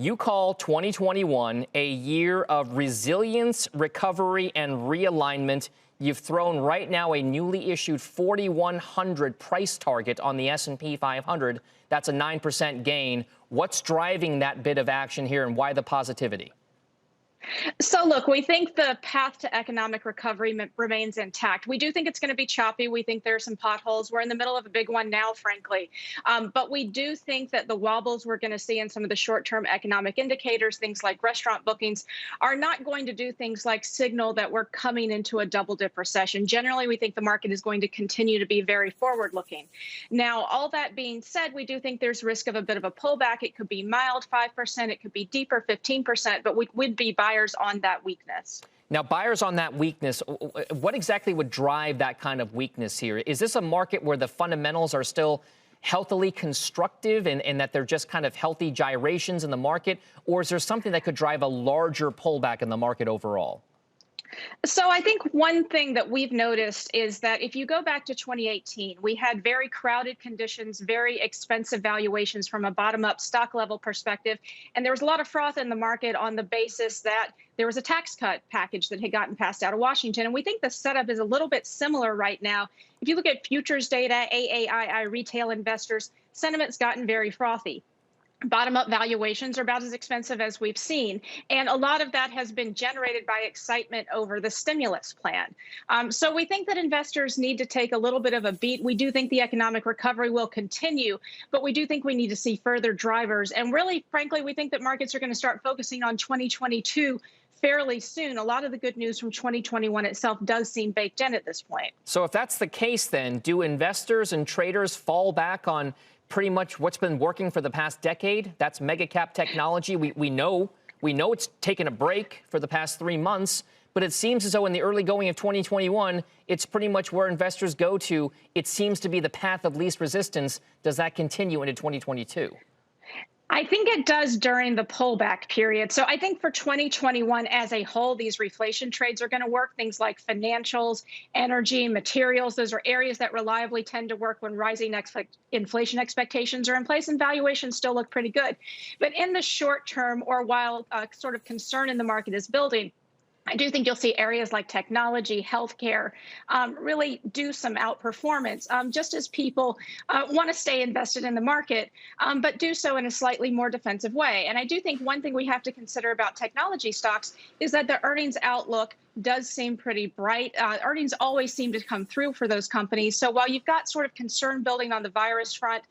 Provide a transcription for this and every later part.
You call 2021 a year of resilience, recovery, and realignment. You've thrown right now a newly issued 4,100 price target on the S&P 500. That's a 9% gain. What's driving that bit of action here, and why the positivity? So look, we think the path to economic recovery remains intact. We do think it's going to be choppy. We think there are some potholes. We're in the middle of a big one now, frankly. But we do think that the wobbles we're going to see in some of the short-term economic indicators, things like restaurant bookings, are not going to do things like signal that we're coming into a double-dip recession. Generally, we think the market is going to continue to be very forward-looking. Now, all that being said, we do think there's risk of a bit of a pullback. It could be mild, 5%. It could be deeper, 15%. But we would be buyers on that weakness. Now, buyers on that weakness, what exactly would drive that kind of weakness here? Is this a market where the fundamentals are still healthily constructive and that they're just kind of healthy gyrations in the market? Or is there something that could drive a larger pullback in the market overall? So I think one thing that we've noticed is that if you go back to 2018, we had very crowded conditions, very expensive valuations from a bottom-up stock level perspective. And there was a lot of froth in the market on the basis that there was a tax cut package that had gotten passed out of Washington. And we think the setup is a little bit similar right now. If you look at futures data, AAII retail investors, sentiment's gotten very frothy. Bottom-up valuations are about as expensive as we've seen. And a lot of that has been generated by excitement over the stimulus plan. So we think that investors need to take a little bit of a beat. We do think the economic recovery will continue, but we do think we need to see further drivers. And really, frankly, we think that markets are going to start focusing on 2022 fairly soon. A lot of the good news from 2021 itself does seem baked in at this point. So if that's the case, then do investors and traders fall back on pretty much what's been working for the past decade? That's mega cap technology. We know it's taken a break for the past 3 months, but it seems as though in the early going of 2021, it's pretty much where investors go to. It seems to be the path of least resistance. Does that continue into 2022? I think it does during the pullback period. So I think for 2021 as a whole, these reflation trades are going to work. Things like financials, energy, materials, those are areas that reliably tend to work when rising inflation expectations are in place, and valuations still look pretty good. But in the short term, or while sort of concern in the market is building, I do think you'll see areas like technology, healthcare really do some outperformance, just as people want to stay invested in the market, but do so in a slightly more defensive way. And I do think one thing we have to consider about technology stocks is that the earnings outlook does seem pretty bright. Earnings always seem to come through for those companies. So while you've got sort of concern building on the virus front,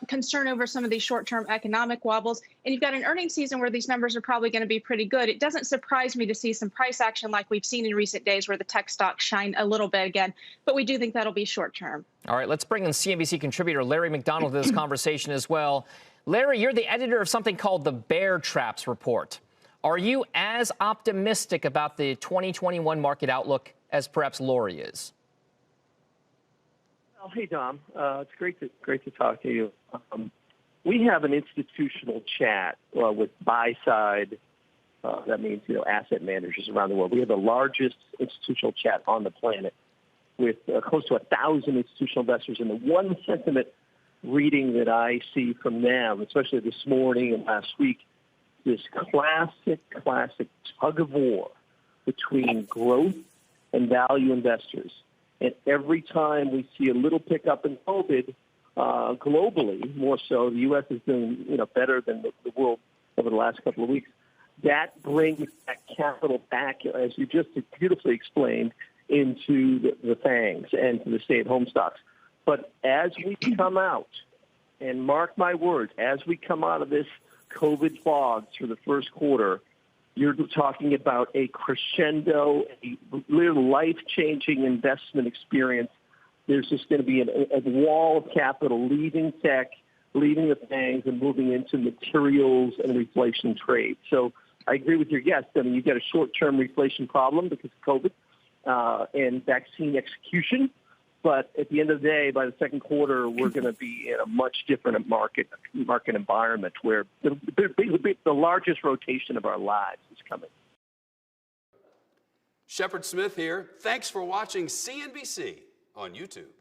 concern over some of these short-term economic wobbles, and you've got an earnings season where these numbers are probably going to be pretty good, it doesn't surprise me to see some price action like we've seen in recent days where the tech stocks shine a little bit again. But we do think that'll be short-term. All right, let's bring in CNBC contributor Larry McDonald to this conversation as well. Larry, you're the editor of something called the Bear Traps Report. Are you as optimistic about the 2021 market outlook as perhaps Lori is? Well, hey, Dom. It's great to talk to you. We have an institutional chat with buy-side, that means, asset managers around the world. We have the largest institutional chat on the planet with close to 1,000 institutional investors. And the one sentiment reading that I see from them, especially this morning and last week, this classic tug of war between growth and value investors. And every time we see a little pickup in COVID globally, more so, the U.S. is doing better than the world over the last couple of weeks. That brings that capital back, as you just beautifully explained, into the FANGs and to the stay-at-home stocks. But as we come out, and mark my words, as we come out of this COVID fog through the first quarter, you're talking about a crescendo, a life-changing investment experience. There's just going to be a wall of capital leaving tech, leaving the FANGs, and moving into materials and reflation trade. So I agree with your guest. I mean, you've got a short-term reflation problem because of COVID and vaccine execution. But at the end of the day, by the second quarter, we're going to be in a much different market environment where the largest rotation of our lives is coming. Shepard Smith here. Thanks for watching CNBC on YouTube.